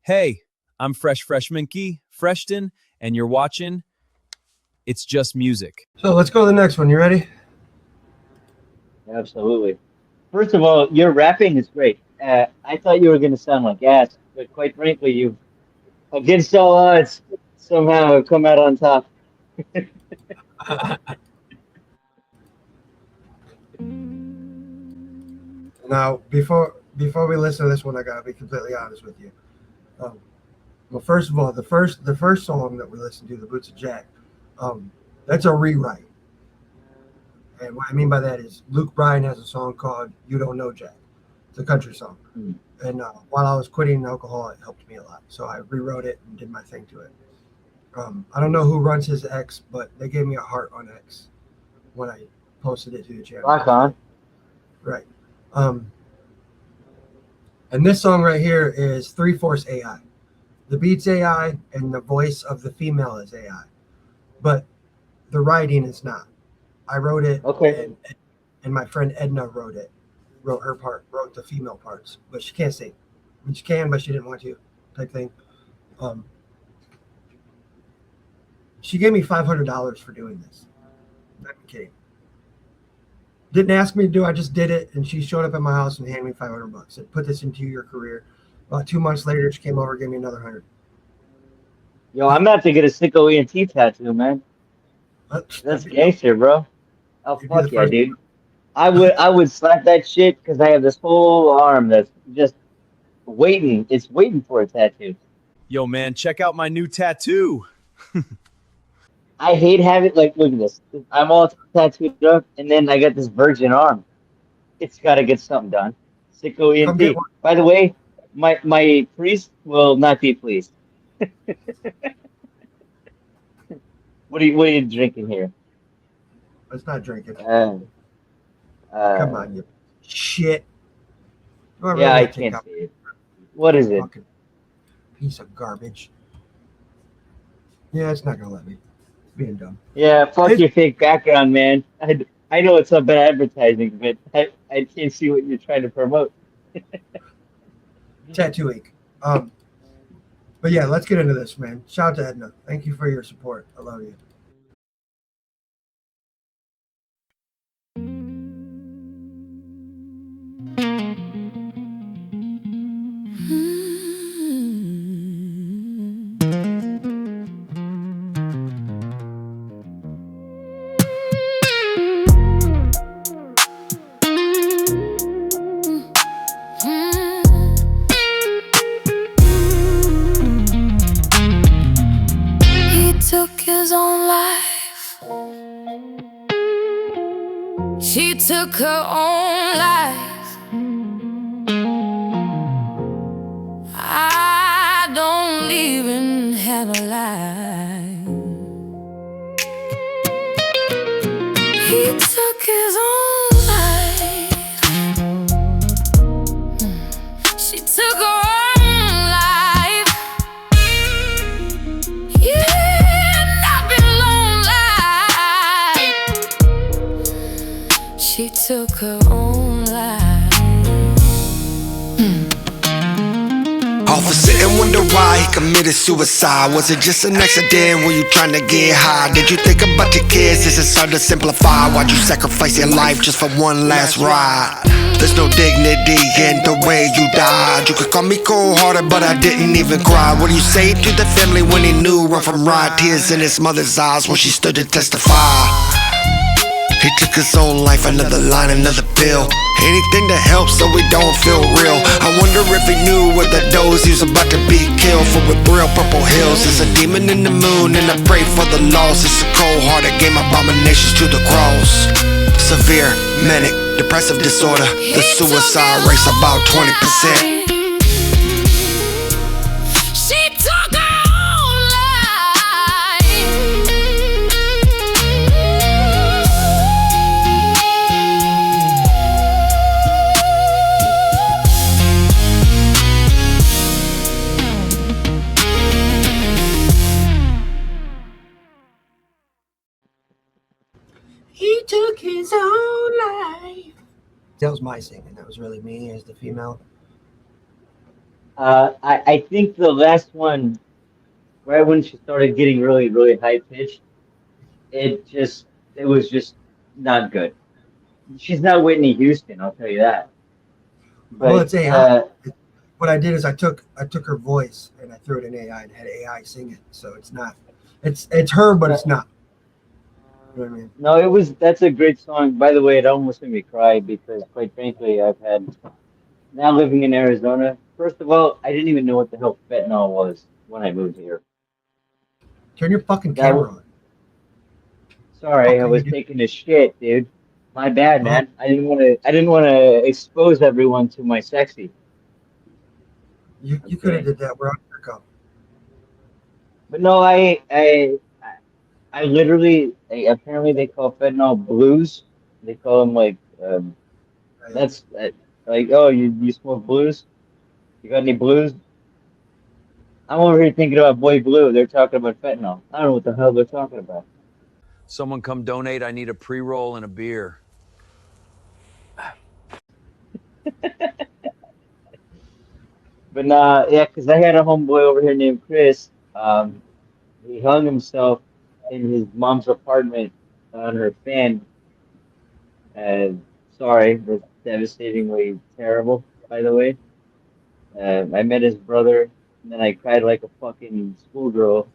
Hey, I'm Freshman Key, Freshton, and you're watching It's Just Music. So let's go to the next one. You ready? Absolutely. First of all, your rapping is great. I thought you were going to sound like ass, but quite frankly, you against all odds somehow come out on top. Now, before we listen to this one, I gotta be completely honest with you. Um, well, first of all, the first song that we listened to, "The Boots of Jack," that's a rewrite. And what I mean by that is Luke Bryan has a song called "You Don't Know Jack." It's a country song. Hmm. And while I was quitting alcohol, it helped me a lot. So I rewrote it and did my thing to it. I don't know who runs his X, but they gave me a heart on X when I posted it to the channel. Rock on. Right. Um, and this song right here is 3/4 AI. The beat's AI and the voice of the female is AI, but the writing is not. I wrote it, Okay. and my friend Edna wrote her part, wrote the female parts, but she can't sing. I mean, she can, but she didn't want to, type thing. Um, she gave me $500 for doing this. I'm not kidding. Didn't ask me to do. I just did it, and she showed up at my house and handed me $500. Said, "Put this into your career." About 2 months later, she came over, and gave me another 100. Yo, I'm about to get a SicKKo ENT tattoo, man. That's gangster, bro. Oh, You'd be the fuck yeah, first. dude. I would slap that shit because I have this whole arm that's just waiting. It's waiting for a tattoo. Yo, man, check out my new tattoo. I hate having like look at this. I'm all tattooed up, and then I got this virgin arm. It's got to get something done. SicKKo Come get ENT. one. By the way, my priest will not be pleased. What are you drinking here? Let's not drink it. Uh, Come uh, on, you shit. Do I yeah, really I have to take can't out see it. What is a it? fucking piece of garbage? Yeah, it's not gonna let me. It's being dumb. Yeah, fuck It's your fake background, man. I know it's not bad advertising, but I can't see what you're trying to promote. tattoo ink. Um, but yeah, let's get into this, man. Shout out to Edna. Thank you for your support. I love you. He took his own life. She took her own life. I don't even have a life. He took his own life. She took her own life. Yeah, not been long life. She took her own life. Officer and wonder why he committed suicide. Was it just an accident? Were you trying to get high? Did you think about your kids? This is hard to simplify. Why'd you sacrifice your life just for one last ride? There's no dignity in the way you died. You could call me cold-hearted, but I didn't even cry. What do you say to the family when he knew wrong from right? Tears in his mother's eyes when she stood to testify. He took his own life, another line, another bill. Anything to help so we don't feel real. I wonder if he knew where the dose he was about to be killed for with real purple hills. There's a demon in the moon and I pray for the lost. It's a cold-hearted game, abominations to the cross. Severe, manic, depressive disorder. The suicide rate's about 20%. She took her own life. He took his own life. That was my singing. That was really me as the female. I think the last one, right when she started getting really, really high pitched, it just, it was just not good. She's not Whitney Houston, I'll tell you that. Well, But it's AI. What I did is I took her voice and I threw it in AI and had AI sing it. So it's not. It's her, but it's not. You know what I mean? no, that's a great song. By the way, it almost made me cry because, quite frankly, I've had now living in Arizona. First of all, I didn't even know what the hell fentanyl was when I moved here. Turn your fucking That was, camera on. sorry, Fuck I are you was doing? taking a shit, dude. My bad, Oh, man. I didn't want to expose everyone to my sexy. you could have Okay. did that. We're on your go. But no, I literally, apparently they call fentanyl blues. They call them like, Yeah. that's like, oh, you smoke blues? You got any blues? I'm over here thinking about Boy Blue. They're talking about fentanyl. I don't know what the hell they're talking about. Someone come donate. I need a pre-roll and a beer. But nah, yeah, because I had a homeboy over here named Chris. He hung himself in his mom's apartment on her fan. Sorry, that's devastatingly terrible, by the way. I met his brother, and then I cried like a fucking schoolgirl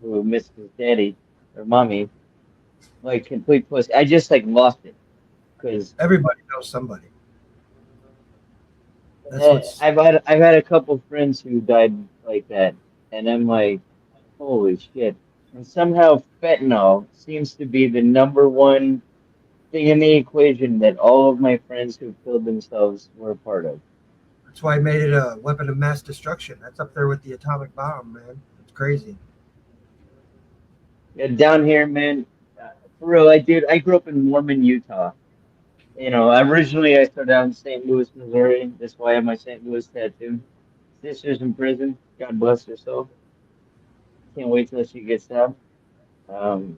who missed his daddy or mommy, like complete pussy. I just like lost it because Everybody knows somebody. That's what's I've had a couple friends who died like that, and I'm like, holy shit. And somehow fentanyl seems to be the number one thing in the equation that all of my friends who killed themselves were a part of. that's why I made it a weapon of mass destruction. That's up there with the atomic bomb, man. It's crazy. Yeah, down here, man, for real, I grew up in Mormon, Utah. You know, originally I started out in St. Louis, Missouri. That's why I have my St. Louis tattoo. Sister's in prison. God bless her soul. Can't wait till she gets out. Um,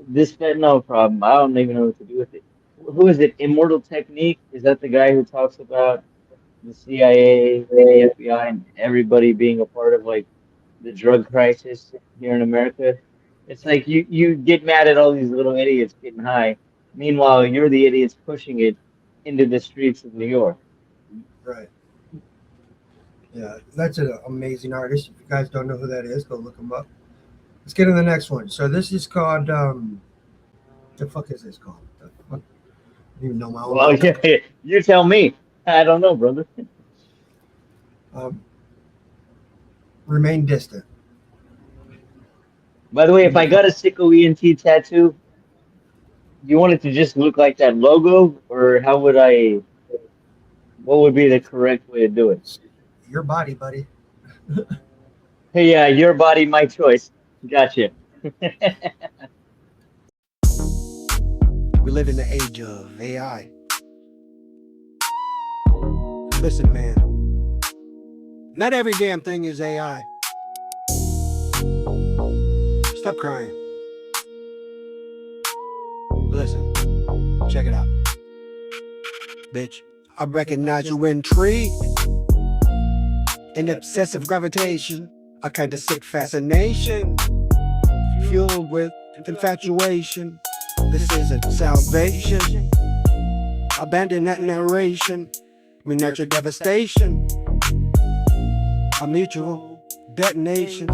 this fentanyl problem, I don't even know what to do with it. Who is it? Immortal Technique? Is that the guy who talks about the CIA and the FBI and everybody being a part of like the drug crisis here in America? It's like you get mad at all these little idiots getting high. Meanwhile, you're the idiots pushing it into the streets of New York. Right. Yeah, that's an amazing artist. If you guys don't know who that is, go look him up. Let's get to the next one. So this is called the fuck is this called? The fuck? I don't even know my own Well, name. yeah, you tell me. I don't know, brother. Um, Remain distant. By the way, if I got a SicKKo ENT tattoo, do you want it to just look like that logo, or how would I? What would be the correct way to do it? Your body, buddy. Hey, yeah, your body, my choice. Gotcha. We live in the age of AI. Listen, man. Not every damn thing is AI. Stop crying. Listen, check it out. Bitch, I recognize you intrigue and obsessive gravitation, a kind of sick fascination, fueled with infatuation. This isn't salvation. Abandon that narration. We nurture devastation. A mutual detonation.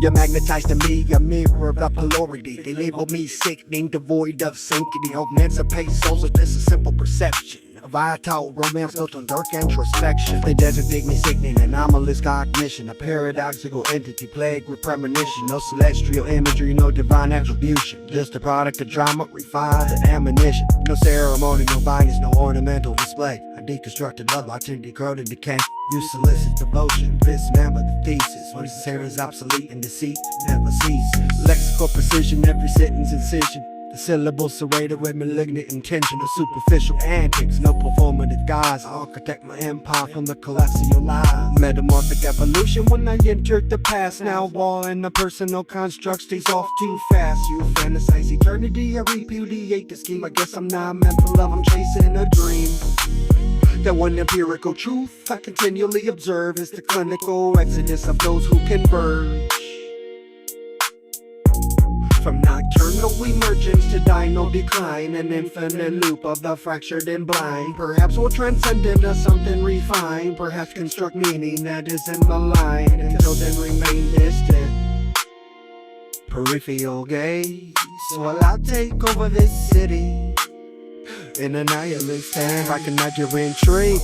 You're magnetized to me, a mirror of the polarity. They label me sickening, devoid of sanctity. Hope emancipate souls with this a simple perception. A vital romance built on dark introspection. They designate me sickening, anomalous cognition. A paradoxical entity plagued with premonition. No celestial imagery, no divine attribution. Just a product of drama, refined and ammunition. No ceremony, no bindings, no ornamental display. I deconstructed love, locked in decoded decay. You solicit devotion, dismember the thesis. What is here is obsolete and deceit never ceases. Lexical precision, every sentence incision. The syllables serrated with malignant intention. Of superficial antics, no performative guise. I architect my empire from the collapse of your lies. Metamorphic evolution when I entered the past. Now wall in the personal construct stays off too fast. You fantasize eternity, I repudiate the scheme. I guess I'm not meant for love, I'm chasing a dream. That one empirical truth I continually observe is the clinical exodus of those who converge from nocturnal emergence to dino decline, an infinite loop of the fractured and blind. Perhaps we'll transcend into something refined, perhaps construct meaning that isn't malign. Until then remain distant, peripheral gaze. Well, I'll take over this city in a nihilist stand. Recognize your intrigue,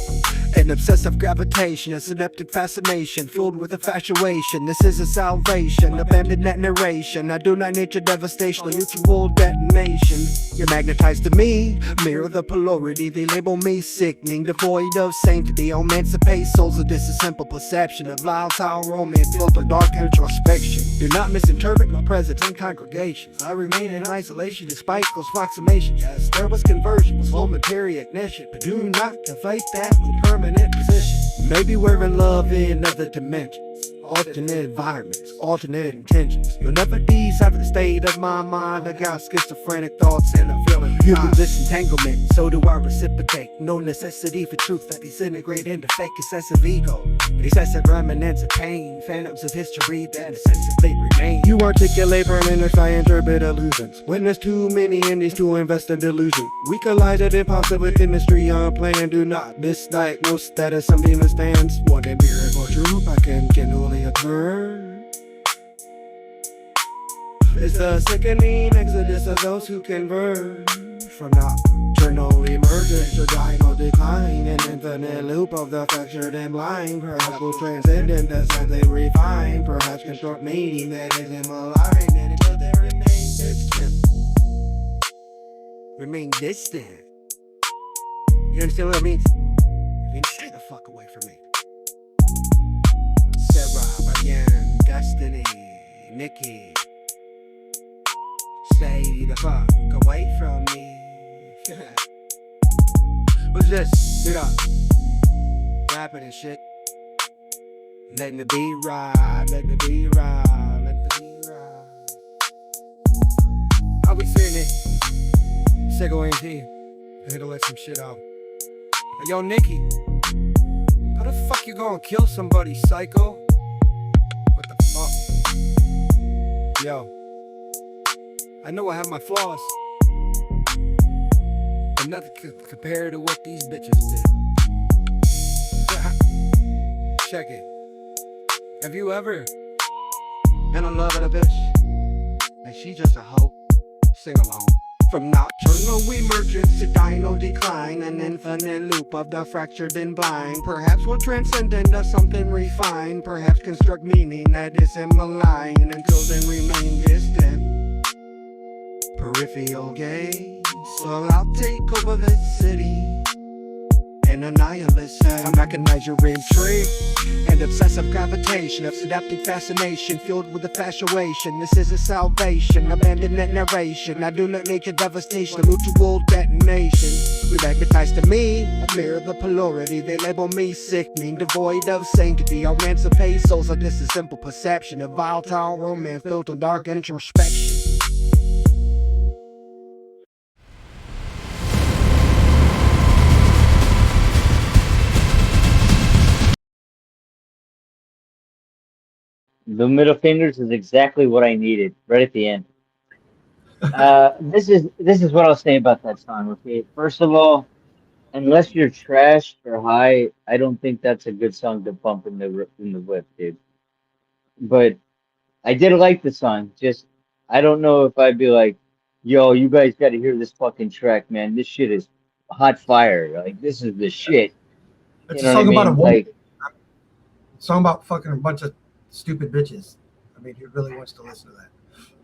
an obsessive gravitation, a synaptic fascination fueled with infatuation. This is a salvation, abandon that narration. I do not need your devastation or mutual detonation. You're magnetized to me, mirror the polarity. They label me sickening, devoid of sanctity. Emancipate souls of this is simple perception of volatile romance, filled with dark introspection. Do not misinterpret my presence in congregations. I remain in isolation despite those approximations. Yes, there was conversion, was momentary ignition, but do not conflate that with permanent position. Maybe we're in love in other dimensions, alternate environments, alternate intentions. You'll never decipher the state of my mind. I got schizophrenic thoughts and I'm feeling you do this entanglement, so do I reciprocate. No necessity for truth that disintegrate into fake excessive ego, excessive remnants of pain, phantoms of history that essentially remain. You articulate permanent, I interpret illusions. When there's too many indies to invest in delusion, we collided impossible with chemistry unplanned. Do not misdiagnose that as something that stands. One empirical truth I can continually observe is the sickening exodus of those who converge from nocturnal emergence to dino decline, an infinite loop of the fractured and blind. Perhaps we'll transcend into something refined, perhaps construct meaning that isn't aligned. And until they remain distant, remain distant. You understand what I mean? You stay the fuck away from me. Sarah, again, Destiny, Nikki, stay the fuck away from me. What's this? Get up. Rapping and shit. Letting the beat ride, let the beat ride, let the beat ride. I'll be sitting it. SicKKo ENT. Here to let some shit out. Hey, yo, Nikki. How the fuck you gonna kill somebody, psycho? What the fuck? Yo. I know I have my flaws, but nothing compared to what these bitches did. Check it. Have you ever been in love with a bitch? Like she just a hoe? Sing along. From nocturnal emergence to dino decline, an infinite loop of the fractured and blind. Perhaps we'll transcend into something refined, perhaps construct meaning that isn't malign. Until then remain distant, peripheral gaze. So I'll take over the city in a nihilist stand. I recognize your intrigue and obsessive gravitation, of synaptic fascination fueled with infatuation. This is a salvation, abandon that narration. I do not need your devastation, a mutual detonation. We magnetize to me, I mirror the polarity. They label me sickening, devoid of sanctity. I'll emancipate souls of this is simple perception of volatile romance built on dark introspection. The middle fingers is exactly what I needed right at the end. This is what I'll say about that song. Okay, first of all, unless you're trashed or high, I don't think that's a good song to bump in the whip, dude. But I did like the song. Just I don't know if I'd be like, yo, you guys got to hear this fucking track, man. This shit is hot fire. Like this is the shit. It's You a know song what I about a mean? woman. Like, A song about fucking a bunch of stupid bitches. I mean, who really wants to listen to that?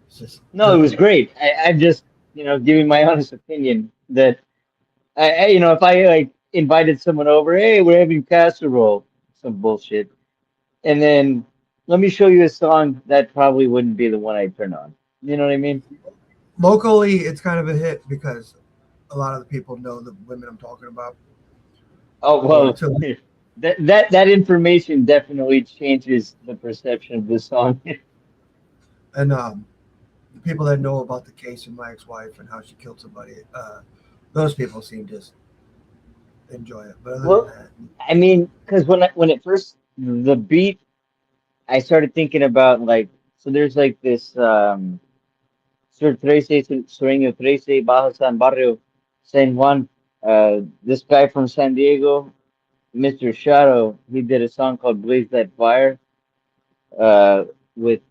It's just no, it was great. I'm just, giving my honest opinion that if I like invited someone over, hey, we're having casserole, some bullshit, and then let me show you a song that probably wouldn't be the one I turn on. You know what I mean? locally, it's kind of a hit because a lot of the people know the women I'm talking about. Oh well, Until- that information definitely changes the perception of this song. and the people that know about the case of my ex-wife and how she killed somebody, those people seem just enjoy it. But other Well, than that, I mean, because when it first the beat, I started thinking about like so there's like this Sur 13, Sueño 13, Bajo San Barrio, San Juan. This guy from San Diego, Mr. Shadow, he did a song called Blaze That Fire. With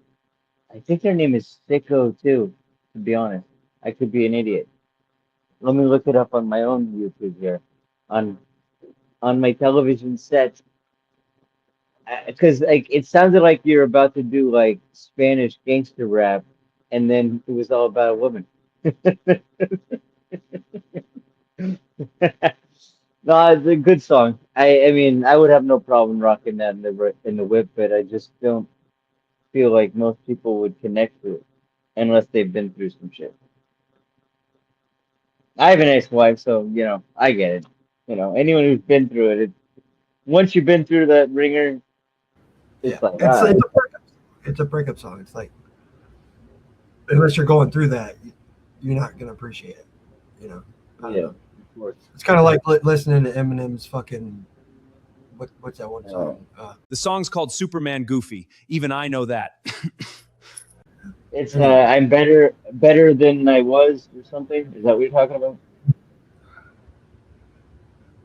I think their name is SicKKo too. To be honest, I could be an idiot. Let me look it up on my own YouTube here, on my television set, because like it sounded like you're about to do like Spanish gangster rap, and then it was all about a woman. No, it's a good song. I mean, I would have no problem rocking that in the whip, but I just don't feel like most people would connect to it unless they've been through some shit. I have an ex-wife, so I get it. Anyone who's been through it, once you've been through that ringer, yeah, it's like, it's all right, it's a breakup. It's a breakup song. It's like unless you're going through that, you're not gonna appreciate it. You know. I don't yeah, know. of course. It's kind of like listening to Eminem's fucking what's that one song? The song's called Superman Goofy. Even I know that. It's Anyway. I'm better than I was or something. Is that what you're talking about?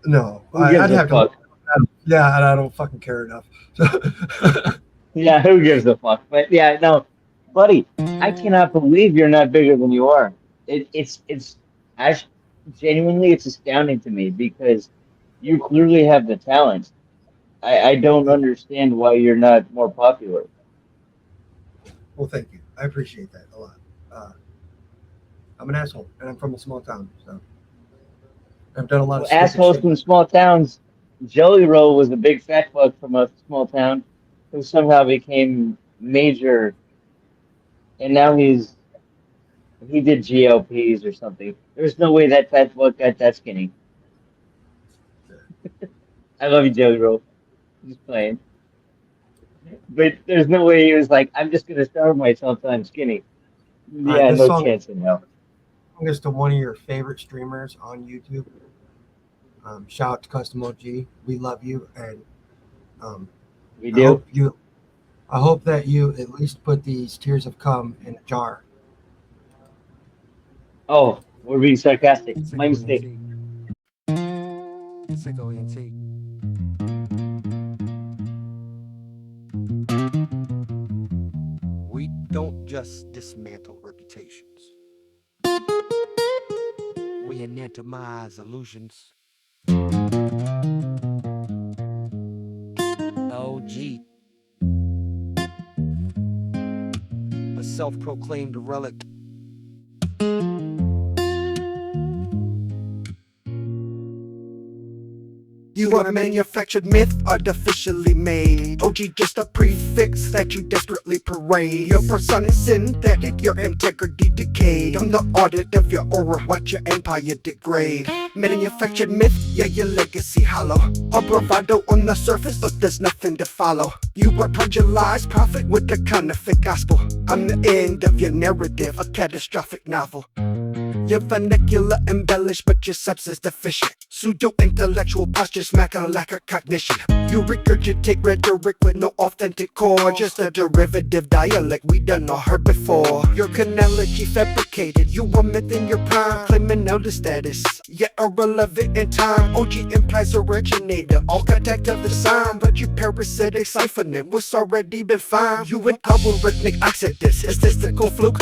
No, Who gives I'd a have to. fuck? Yeah, and I don't fucking care enough. Yeah, who gives a fuck? But yeah, no, buddy, I cannot believe you're not bigger than you are. It's actually genuinely it's astounding to me because you clearly have the talent. I don't understand why you're not more popular. Well, thank you. I appreciate that a lot. Uh, I'm an asshole, and I'm from a small town, so I've done a lot Well, of stupid assholes shit. from small towns. Jelly Roll was a big fat fuck from a small town who somehow became major, and now he did GLPs or something. There's no way that fat fuck got that skinny. I love you, Jelly Roll. Just playing. But there's no way he was like, I'm just gonna starve myself till I'm skinny. All right, Yeah, this no song chance in hell. is to one of your favorite streamers on YouTube. Shout out to Custom OG. We love you, and um, We I do. hope you. I hope that you at least put these tears of cum in a jar. Oh, we're being sarcastic. My SicKKo mistake. ENT. SicKKo ENT. We don't just dismantle reputations. We anatomize illusions. OG. A self-proclaimed relic. You are a manufactured myth, artificially made. OG just a prefix that you desperately parade. Your persona is synthetic, your integrity decayed. I'm the audit of your aura, watch your empire degrade. Manufactured myth, yeah, your legacy hollow. All bravado on the surface, but there's nothing to follow. You are plagiarized prophet with the counterfeit gospel. I'm the end of your narrative, a catastrophic novel. Your vernacular embellished, but your substance deficient. Pseudo-intellectual posture smacking a lack of cognition. You regurgitate rhetoric with no authentic core. Just a derivative dialect we done all heard before. Your chronology fabricated. You were myth in your prime, claiming elder status, yet irrelevant in time. OG implies originator, all contact of the sign, but you parasitic siphoning what's already been found. You an algorithmic exodus, a statistical fluke.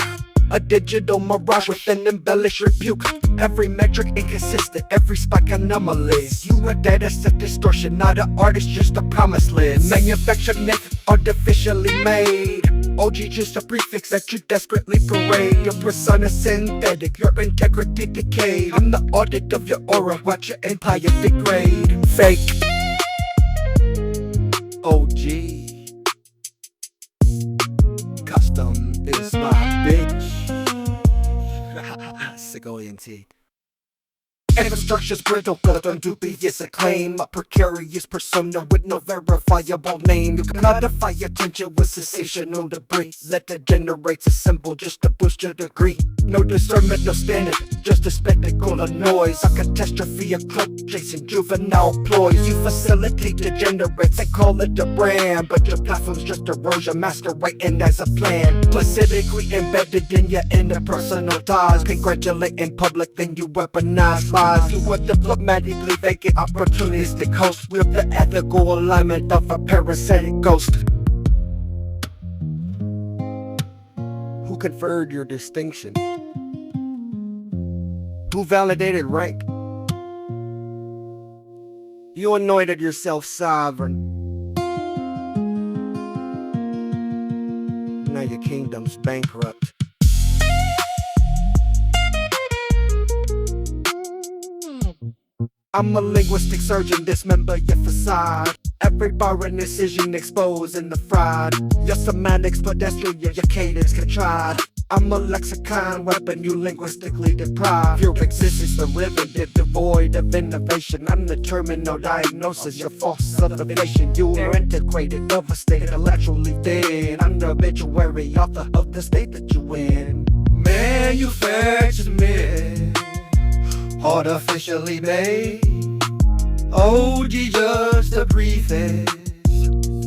A digital mirage with an embellished rebuke. Every metric inconsistent, every spike anomalies. You a data set distortion, not an artist, just a promise list. Manufactured myth, artificially made. OG just a prefix that you desperately parade. Your persona synthetic, your integrity decayed. I'm the audit of your aura, watch your empire degrade. Fake OG. Custom is my bitch. SicKKo ENT. Infrastructure's brittle, built on dubious acclaim. A precarious persona with no verifiable name. You can modify attention with sensational debris. Let the generates a symbol just to boost your degree. No discernment, no standard, just a spectacle of noise. A catastrophe, a cloak chasing juvenile ploys. You facilitate degenerates, they call it a brand, but your platform's just erosion masquerading as a plan. Specifically embedded in your interpersonal ties. Congratulate in public, then you weaponize lies. You are diplomatically vacant, opportunistic host with the ethical alignment of a parasitic ghost. Who conferred your distinction? Who validated rank? You anointed yourself sovereign. Now your kingdom's bankrupt. I'm a linguistic surgeon, dismember your facade. Every bar and incision exposing the fraud. Your semantics pedestrian, your cadence contrived. I'm a lexicon weapon, you linguistically deprive. Your existence derivative, devoid of innovation. I'm the terminal diagnosis, your false observation. You are antiquated, devastated, intellectually dead. I'm the obituary author of the state that you in. Manufactured myth, artificially made. OG just a preface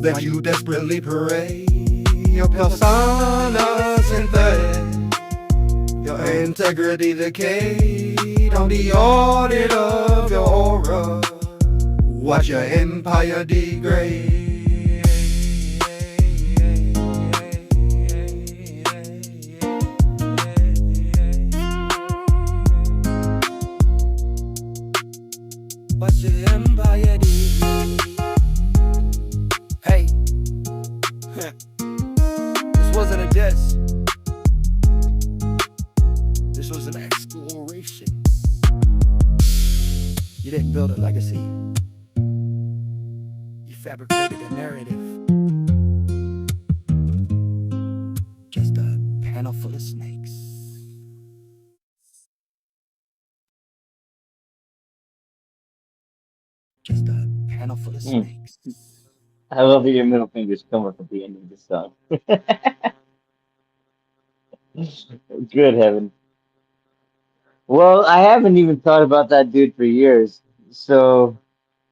that you desperately parade. Your personas synthetic, your integrity decayed on the audit of your aura. Watch your empire degrade. Watch your empire degrade. Hey. This wasn't a diss. This was an exploration. You didn't build a legacy. You fabricated a narrative. Just a panel full of snakes. Just a panel full of snakes. I love that your middle fingers come up at the end of the song. Good heaven. Well, I haven't even thought about that dude for years. So,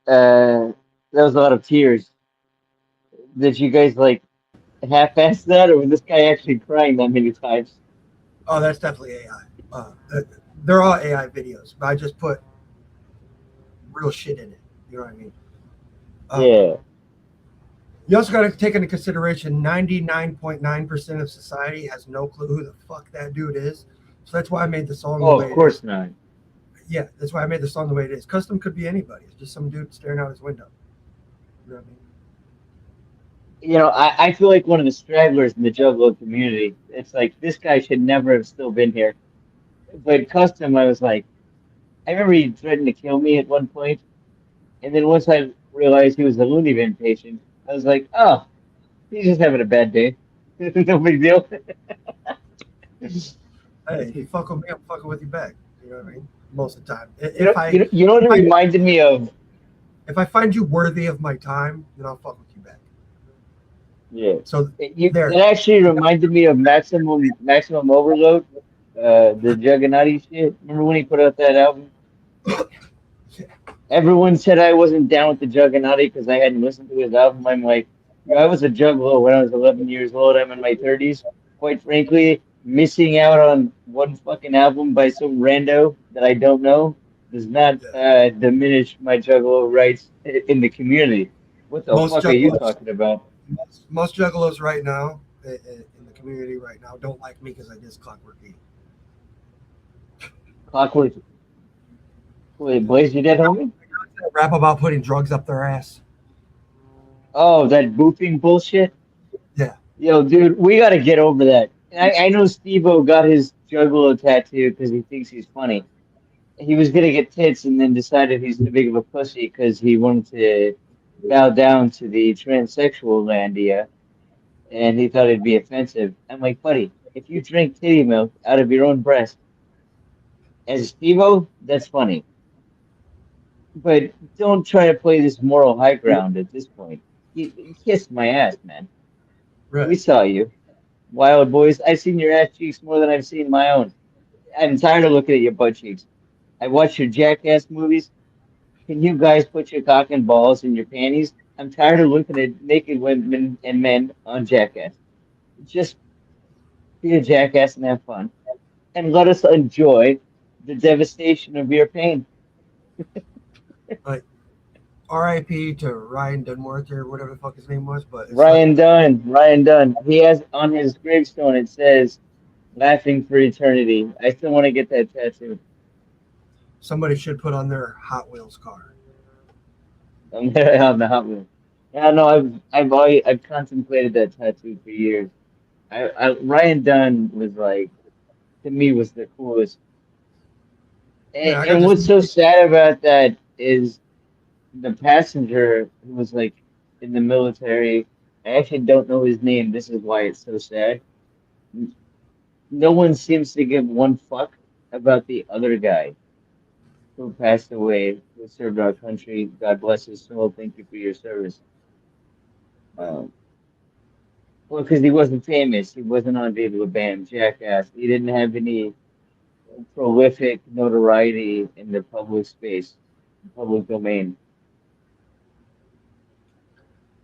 that was a lot of tears. Did you guys like half-ass that, or was this guy actually crying that many times? Oh, that's definitely AI. They're all AI videos, but I just put real shit in it. You know what I mean? Yeah. You also got to take into consideration 99.9% of society has no clue who the fuck that dude is. So that's why I made the song the Oh, way of it course is. not. Yeah, that's why I made the song the way it is. Custom could be anybody. It's just some dude staring out his window. You know what I mean? You know, I feel like one of the stragglers in the Juggalo community. It's like this guy should never have still been here. But Custom, I was like, I remember he threatened to kill me at one point, and then once I realized he was a loony bin patient, I was like, oh, he's just having a bad day. No big deal. Hey, if you fuck with me, I'm fucking with you back. You know what I mean? Most of the time. You know what it reminded me of? If I find you worthy of my time, then I'll fuck with you back. Yeah. So It actually reminded me of Maximum Overload, the Juggernaut shit. Remember when he put out that album? Everyone said I wasn't down with the Juggernaut because I hadn't listened to his album. I'm like, yeah, I was a juggalo when I was 11 years old. I'm in my 30s. Quite frankly, missing out on one fucking album by some rando that I don't know does not diminish my juggalo rights in the community. What the fuck are you talking about? Most juggalos right now in the community right now don't like me because I diss Clockwork E. Clockwork. Wait, Blaze, you dead, homie? Rap about putting drugs up their ass. Oh, that boofing bullshit? Yeah. Yo, dude, we gotta get over that. I know Steve-O got his juggalo tattoo because he thinks he's funny. He was gonna get tits and then decided he's too big of a pussy because he wanted to bow down to the transsexual landia, and he thought it'd be offensive. I'm like, buddy, if you drink titty milk out of your own breast as Steve-O, that's funny. But don't try to play this moral high ground at this point. You kissed my ass, man. Right. We saw you. Wild boys, I've seen your ass cheeks more than I've seen my own. I'm tired of looking at your butt cheeks. I watched your Jackass movies. Can you guys put your cock and balls in your panties? I'm tired of looking at naked women and men on Jackass. Just be a jackass and have fun. And let us enjoy the devastation of your pain. Like R.I.P. to Ryan Dunworth or whatever the fuck his name was, but it's like Ryan Dunn, Ryan Dunn. He has on his gravestone, it says, laughing for eternity. I still want to get that tattoo. somebody should put on their Hot Wheels car. I'm there on the Hot Wheels. Yeah, no, I've contemplated that tattoo for years. Ryan Dunn was like, to me, was the coolest. Yeah, I got And this. what's so sad about that is the passenger who was like in the military. I actually don't know his name. This is why it's so sad. No one seems to give one fuck about the other guy who passed away, who served our country. God bless his soul. Thank you for your service. Um, well, because he wasn't famous. He wasn't on David LeBam, Jackass. He didn't have any prolific notoriety in the public space, public domain.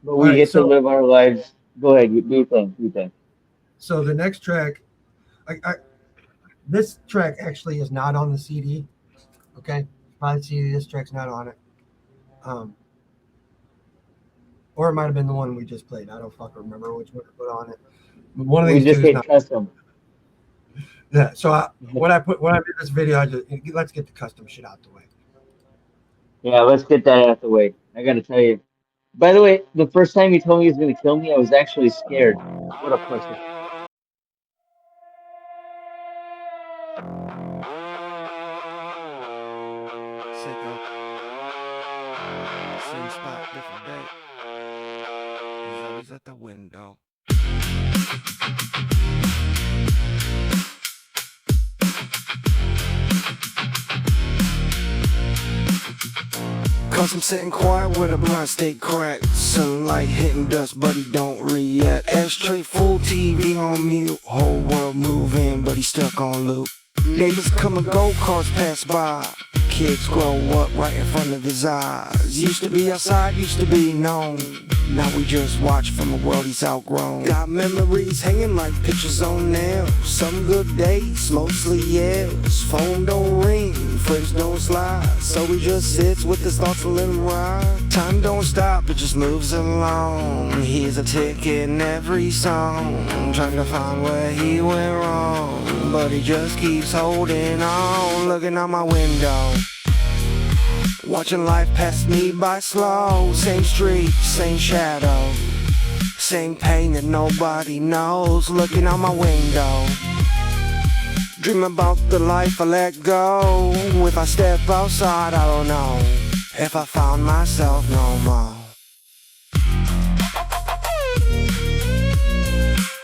But All we right, get to live our lives. Go ahead, do your thing, do your thing. so the next track, this track actually is not on the CD. Okay, by the CD, this track's not on it. Or it might have been the one we just played. I don't fucking remember which one to put on it. But one of We these just two is hit not. custom. Yeah. So when I did this video, let's get the custom shit out the way. Yeah, let's get that out the way. I gotta tell you. By the way, the first time he told me he was gonna kill me, I was actually scared. What a pussy. SicKKo. Same spot, different day. He's always at the window. Cause I'm sitting quiet with a blind state crack. Sunlight hitting dust, but he don't react. Ashtray full, TV on mute. Whole world moving, but he stuck on loop. Neighbors come and go, cars pass by. Kids grow up right in front of his eyes. Used to be outside, used to be known. Now we just watch from a world he's outgrown. Got memories hanging like pictures on nails. Some good days, mostly yells. Phone don't ring, friends don't slide. So he just sits with his thoughts and let him ride. Time don't stop, it just moves along. Here's a tick in every song, trying to find where he went wrong. But he just keeps holding on, looking out my window. Watching life pass me by slow. Same street, same shadow. Same pain that nobody knows. Looking out my window. Dream about the life I let go. If I step outside, I don't know if I found myself no more.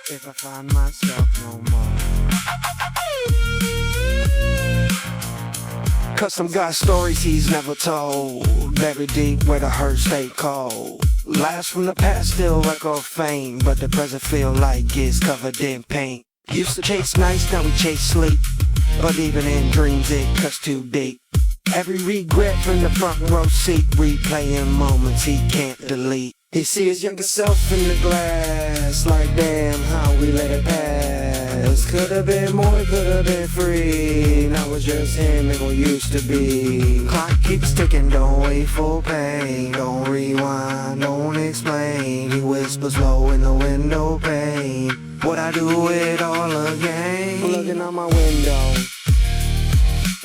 If I find myself no more. Cause some got stories he's never told. Buried deep where the hurt stay cold. Lies from the past still echo fame, but the present feel like it's covered in pain. Used to chase nights, now we chase sleep. But even in dreams it cuts too deep. Every regret from the front row seat, replaying moments he can't delete. He see his younger self in the glass, like damn how we let it pass. Could've been more, could've been free. Now it's just him and what used to be. Clock keeps ticking, don't wait for pain. Don't rewind, don't explain. He whispers low in the window pane. Would I do it all again? Looking out my window,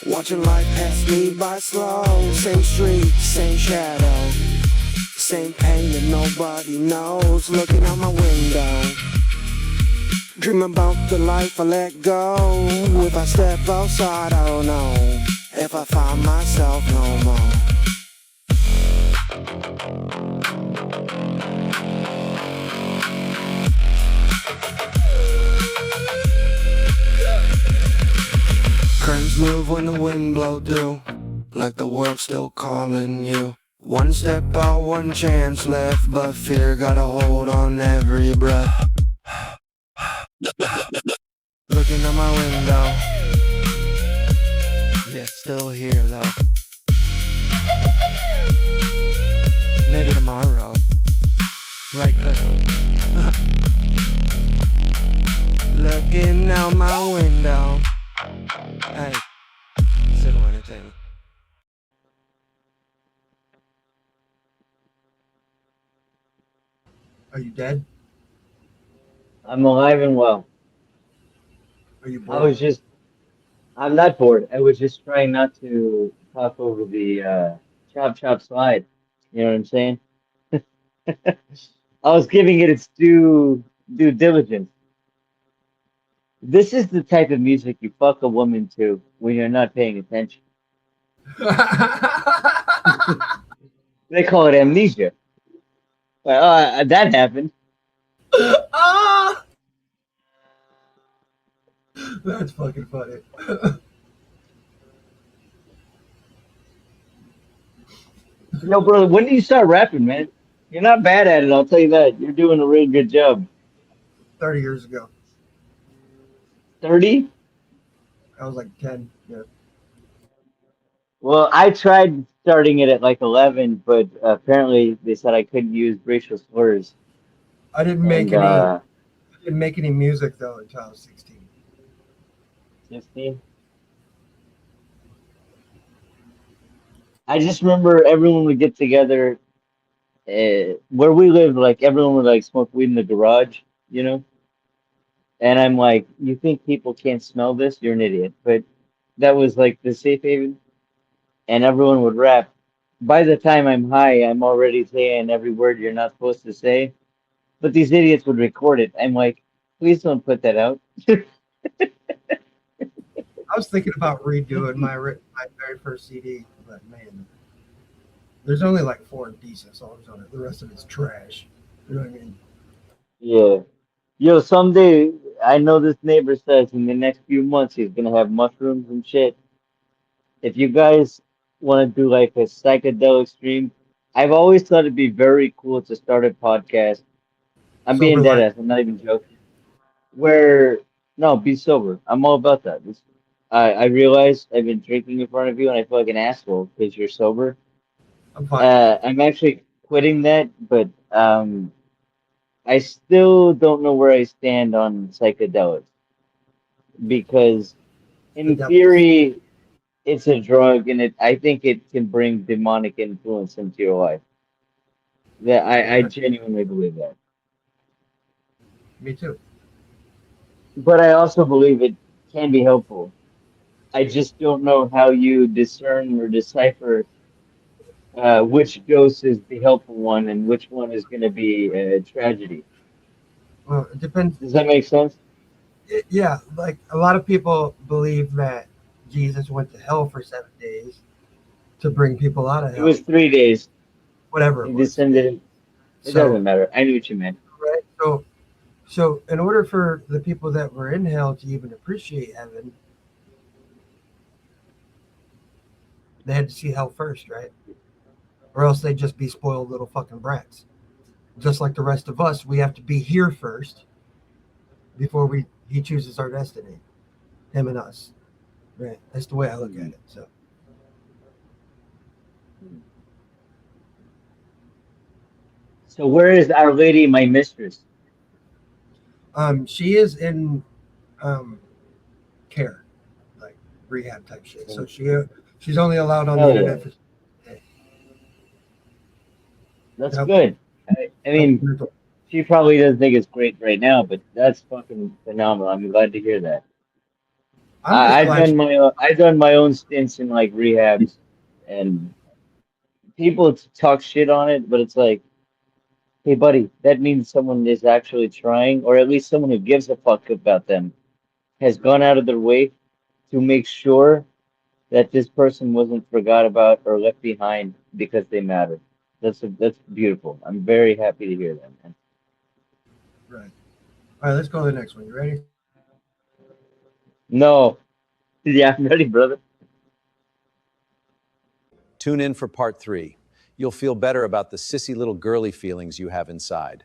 watching life pass me by slow. Same street, same shadow. Same pain that nobody knows. Looking out my window, dream about the life I let go. If I step outside, I don't know if I find myself no more. Curtains move when the wind blow through, like the world's still calling you. One step out, one chance left, but fear got a hold on every breath. Looking out my window, still here though. Maybe tomorrow. Right, looking out my window. Hey, SicKKo Entertainment. Are you dead? I'm alive and well. Are you I bored? was just, I'm not bored. I was just trying not to talk over the chop chop slide. You know what I'm saying? I was giving it its due diligence. This is the type of music you fuck a woman to when you're not paying attention. They call it amnesia. Well, that happened. Ah, that's fucking funny. Yo, brother, when do you start rapping, man? You're not bad at it, I'll tell you that. You're doing a really good job. 30 years ago. 30? I was like 10. Yeah. Well, I tried starting it at like 11, but apparently they said I couldn't use racial slurs. I didn't make And any. I didn't make any music though until I was 16. 16. I just remember everyone would get together. Where we lived, like everyone would like smoke weed in the garage, you know? And I'm like, you think people can't smell this? You're an idiot. But that was like the safe haven, and everyone would rap. By the time I'm high, I'm already saying every word you're not supposed to say. But these idiots would record it. I'm like, please don't put that out. I was thinking about redoing my very first CD, but man, there's only like 4 decent songs on it. The rest of it's trash. You know what I mean? Yeah. Yo, someday, I know this neighbor says in the next few months he's gonna have mushrooms and shit. If you guys want to do like a psychedelic stream, I've always thought it'd be very cool to start a podcast. I'm being Sober dead life. ass. I'm not even joking. Where no, be sober. I'm all about that. I realize I've been drinking in front of you and I feel like an asshole because you're sober. I'm fine. I'm actually quitting that, but I still don't know where I stand on psychedelics because The in devils. theory it's a drug and I think it can bring demonic influence into your life. That I Okay. genuinely believe that. Me too. But I also believe it can be helpful. I just don't know how you discern or decipher which dose is the helpful one and which one is going to be a tragedy. Well, it depends. Does that make sense? Yeah, like a lot of people believe that Jesus went to hell for 7 days to bring people out of It was hell, 3 days. whatever it He was. descended. It So, doesn't matter. I knew what you meant. right. So in order for the people that were in hell to even appreciate heaven, they had to see hell first, right? Or else they'd just be spoiled little fucking brats. Just like the rest of us, we have to be here first before he chooses our destiny, him and us. Right. That's the way I look at it. So So where is Our Lady, my mistress? she is in um care, like rehab type shit. So she's only allowed on the Hell yeah. internet for That's help, good. I help mean, mental. she probably doesn't think it's great right now, but that's fucking phenomenal. I'm glad to hear that. I'm just glad she, I've done my own stints in like rehabs, and people talk shit on it, but it's like, hey, buddy, that means someone is actually trying, or at least someone who gives a fuck about them has gone out of their way to make sure that this person wasn't forgot about or left behind because they matter. That's beautiful. I'm very happy to hear that, man. right. All right, let's go to the next one. You ready? No, yeah, I'm ready, brother. Tune in for part 3. You'll feel better about the sissy little girly feelings you have inside.